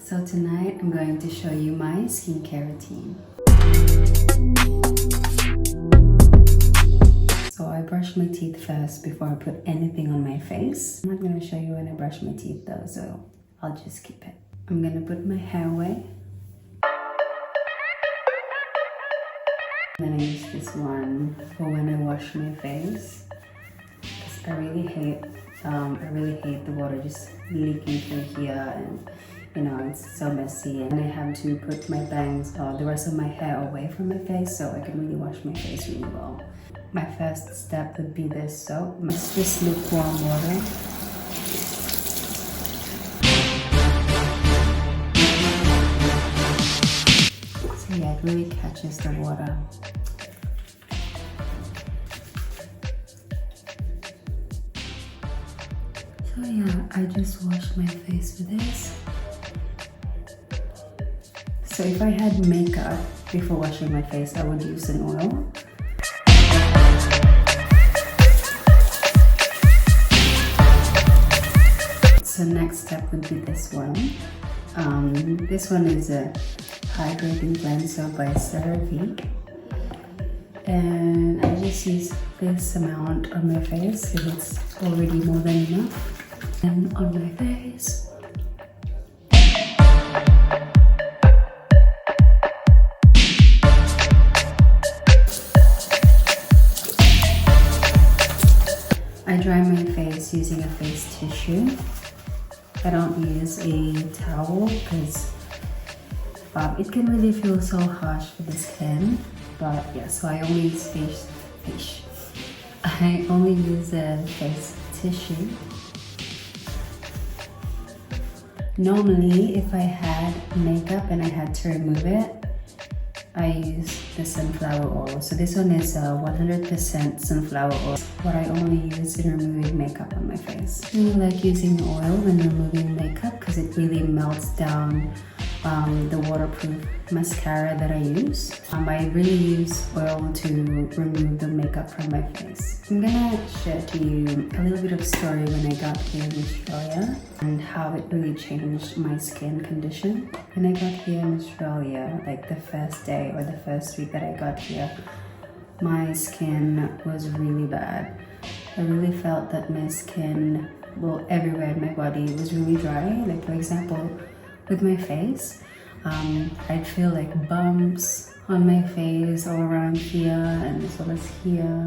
So tonight I'm going to show you my skincare routine. So I brush my teeth first before I put anything on my face. I'm not going to show you when I brush my teeth though, so I'll just skip it. I'm going to put my hair away. Then I use this one for when I wash my face. I really hate the water just leaking through here, and you know, it's so messy, and I have to put my bangs or the rest of my hair away from my face so I can really wash my face really well. My first step would be this soap. It's just lukewarm water. So yeah, it really catches the water. So yeah, I just wash my face with this. So if I had makeup before washing my face, I would use an oil. So next step would be this one. This one is a hydrating cleanser by CeraVe. And I just use this amount on my face because it's already more than enough. And on my face. I dry my face using a face tissue. I don't use a towel because it can really feel so harsh for the skin. But yeah, so I only use I only use a face tissue. Normally, if I had makeup and I had to remove it, I use the sunflower oil. So this one is 100% sunflower oil. What I only use in removing makeup on my face. I really like using oil when removing makeup because it really melts down the waterproof mascara that I use. I really use oil to remove the makeup from my face. I'm gonna share to you a little bit of story when I got here in Australia and how it really changed my skin condition. When I got here in Australia, like the first day or the first week that I got here, my skin was really bad. I really felt that my skin, well, everywhere in my body was really dry. Like for example, with my face, I'd feel like bumps on my face all around here and as well as here.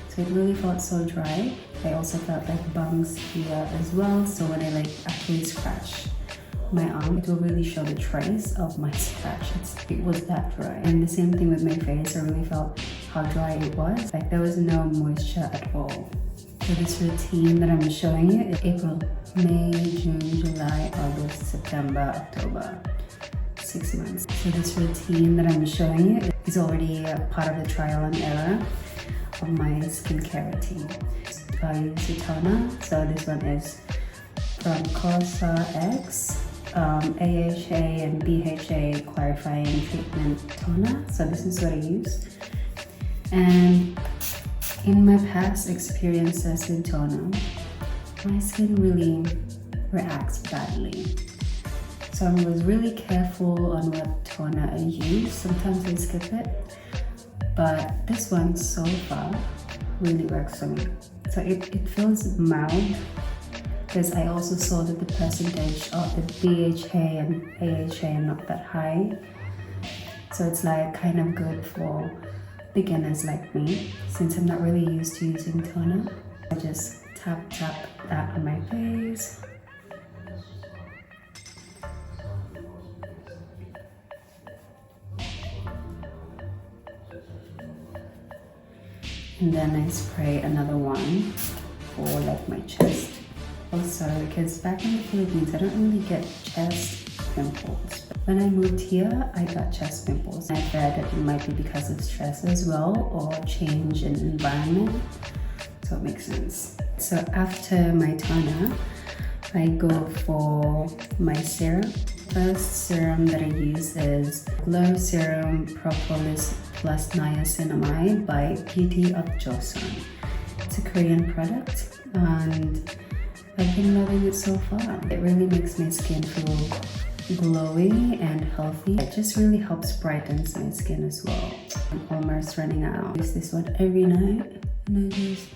So it really felt so dry. I also felt like bumps here as well. So when I like actually scratch my arm, it will really show the trace of my scratch. It was that dry. And the same thing with my face. I really felt how dry it was. Like there was no moisture at all. So this routine that I'm showing you is April, May, June, July, August, September, October, 6 months. So this routine that I'm showing you is already a part of the trial and error of my skincare routine. I use a toner. So this one is from COSRX, AHA and BHA clarifying treatment toner. So this is what I use. And in my past experiences with toner, my skin really reacts badly. So I was really careful on what toner I use. Sometimes I skip it, but this one so far really works for me. So it feels mild because I also saw that the percentage of the BHA and AHA are not that high. So it's like kind of good for beginners like me, since I'm not really used to using toner. I just tap that on my face. And then I spray another one for like my chest. Also, because back in the Philippines, I don't really get chest pimples. When I moved here, I got chest pimples. I felt that it might be because of stress as well or change in environment. So it makes sense. So after my toner, I go for my serum. First serum that I use is Glow Serum Propolis Plus Niacinamide by Beauty of Joseon. It's a Korean product and I've been loving it so far. It really makes my skin feel glowy and healthy. It just really helps brighten my skin as well. I'm almost running out. I use this one every night, and I just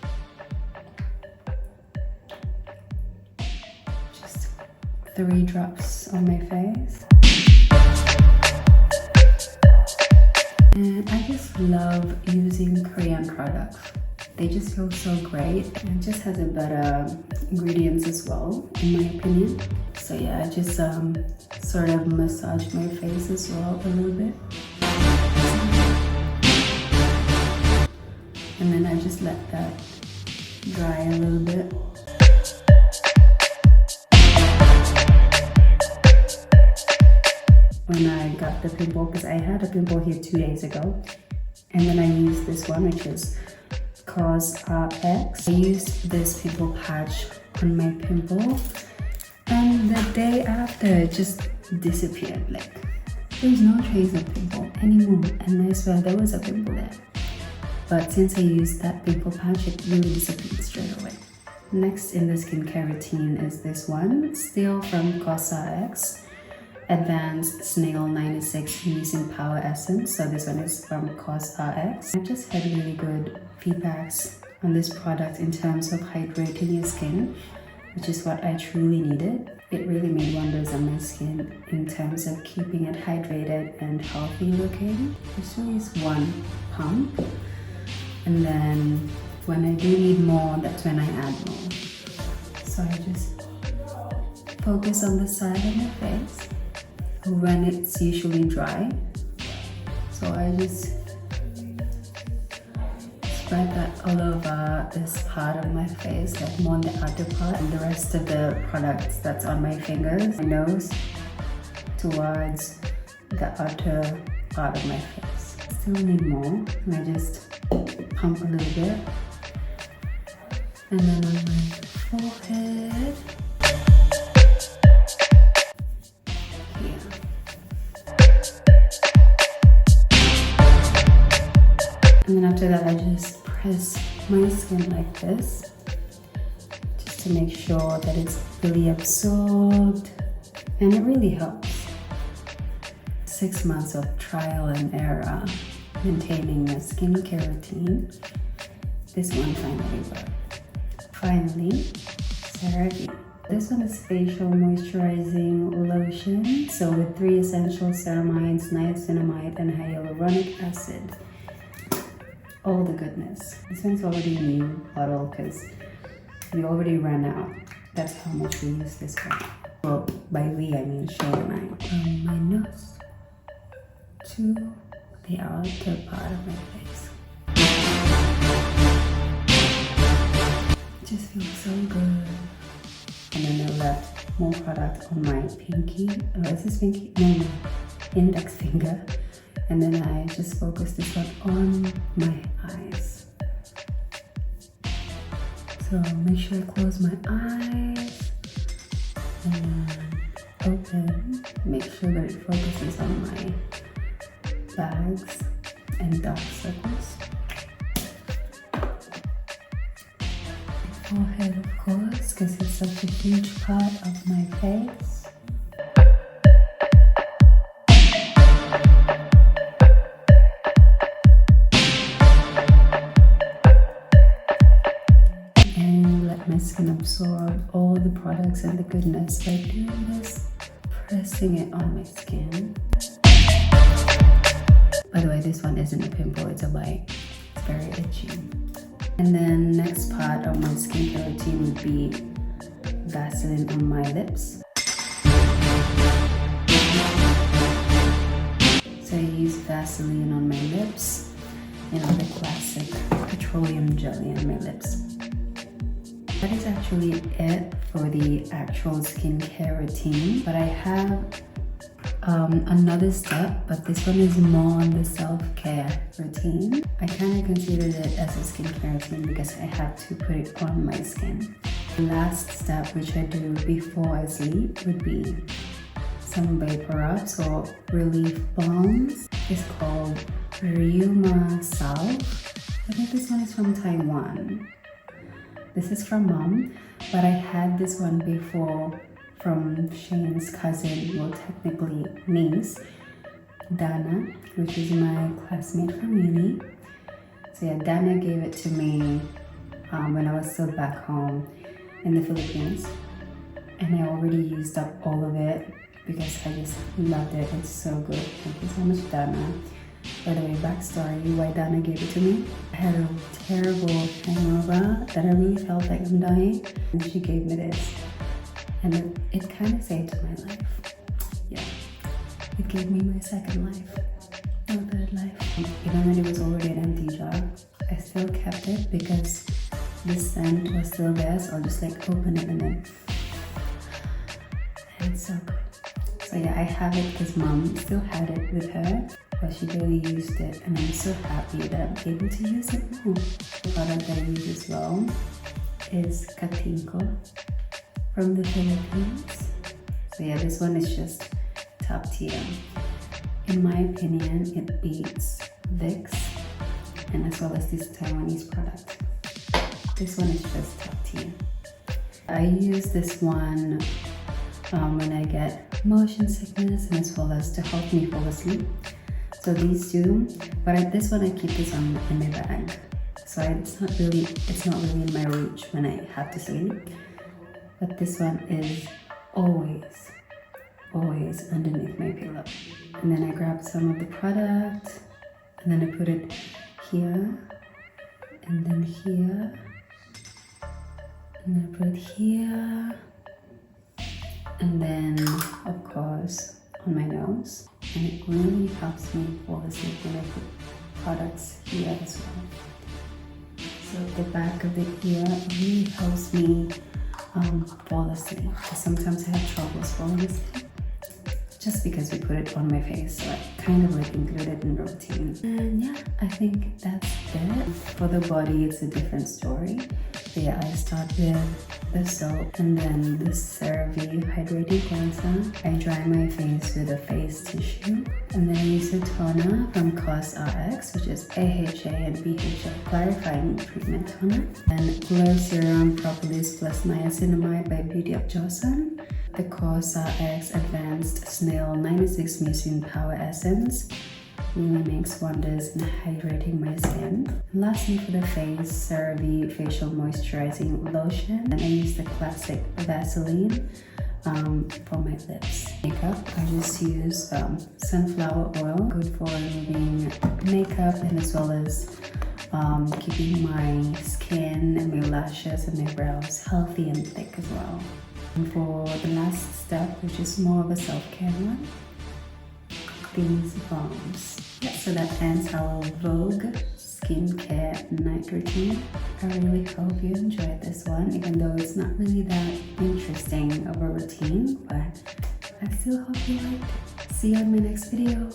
3 drops on my face. And I just love using Korean products. They just feel so great, and it just has a better ingredients as well, in my opinion. So yeah, I just sort of massage my face as well a little bit. And then I just let that dry a little bit. When I got the pimple, because I had a pimple here 2 days ago, and then I used this one, which is COSRX. I used this pimple patch on my pimple, and the day after it just disappeared. Like, there's no trace of pimple anymore, and I swear there was a pimple there. But since I used that pimple patch, it really disappeared straight away. Next in the skincare routine is this one, still from COSRX. Advanced Snail 96 Using Power Essence. So this one is from COSRX. I've just had really good feedbacks on this product in terms of hydrating your skin, which is what I truly needed. It really made wonders on my skin in terms of keeping it hydrated and healthy looking. This really is 1 pump, and then when I do need more, that's when I add more. So I just focus on the side of my face when it's usually dry. So I just spread that all over this part of my face, like more on the outer part, and the rest of the products that's on my fingers, my nose, towards the outer part of my face. Still need more, and I just pump a little bit, and then on my forehead. And then after that, I just press my skin like this, just to make sure that it's really absorbed, and it really helps. 6 months of trial and error, maintaining a skincare routine. This one finally worked. Finally, CeraVe. This one is facial moisturizing lotion, so with 3 essential ceramides, niacinamide, and hyaluronic acid. All the goodness. This one's already a new bottle because we already ran out. That's how much we use this one. Well, by we I mean Shay and I. From my nose to the outer part of my face. It just feels so good. And then I left more product on my pinky. Oh, is this pinky? No, index finger. And then I just focus this one on my eyes. So make sure I close my eyes and then open. Make sure that it focuses on my bags and dark circles. Forehead, of course, because it's such a huge part of my face. My skin absorb all the products and the goodness by doing this, pressing it on my skin. By the way, this one isn't a pimple, it's a bite. It's very itchy. And then next part of my skincare routine would be Vaseline on my lips. So I use Vaseline on my lips, and on the classic petroleum jelly on my lips. That is actually it for the actual skincare routine, but I have another step, but this one is more on the self-care routine. I kind of considered it as a skincare routine because I had to put it on my skin. The last step, which I do before I sleep, would be some vapor rubs or relief balms. It's called Ryuma Salve. I think this one is from Taiwan. This is from Mom, but I had this one before from Shane's cousin, well technically niece, Dana, which is my classmate from uni. So yeah, Dana gave it to me when I was still back home in the Philippines, and I already used up all of it because I just loved it. It's so good. Thank you so much, Dana. By the way, backstory why Dana gave it to me. I had a terrible hangover that I really felt like I'm dying, and she gave me this, and it kind of saved my life. Yeah, it gave me my second life, no third life. Even when it was already an empty jar, I still kept it because this scent was still there, so I'll just like open it and then it's so good. So yeah, I have it because mom still had it with her, but she barely used it, and I'm so happy that I'm able to use it now. The product that I use as well is Katinko from the Philippines. So yeah, this one is just top tier. In my opinion, it beats Vicks and as well as this Taiwanese product. This one is just top tier. I use this one when I get motion sickness and as well as to help me fall asleep. So these two, but this one I keep this in my bag. So it's not really in my reach when I have to sleep. But this one is always underneath my pillow. And then I grab some of the product, and then I put it here, and then here, and then I put it here, and then of course on my nose. And it really helps me fall asleep when I put products here as well. So the back of it here really helps me fall asleep. Sometimes I have troubles falling asleep just because we put it on my face, so I kind of like include it in the routine. And yeah, I think that's it. For the body, it's a different story. But yeah, I start with the soap and then the CeraVe Hydrating Cleanser. I dry my face with a face tissue, and then I use a toner from COSRX, which is AHA and BHA Clarifying Treatment Toner, and Glow Serum Propolis plus Niacinamide by Beauty of Joseon. The COSRX Advanced Snail 96 Mucin Power Essence really makes wonders in hydrating my skin. And lastly, for the face, CeraVe Facial Moisturizing Lotion. And I use the classic Vaseline for my lips. Makeup, I just use sunflower oil, good for removing makeup and as well as keeping my skin and my lashes and my brows healthy and thick as well. And for the last step, which is more of a self-care one, these balms. Yeah, so that ends our Vogue skincare night routine. I really hope you enjoyed this one, even though it's not really that interesting of a routine, but I still hope you liked it. See you on my next video.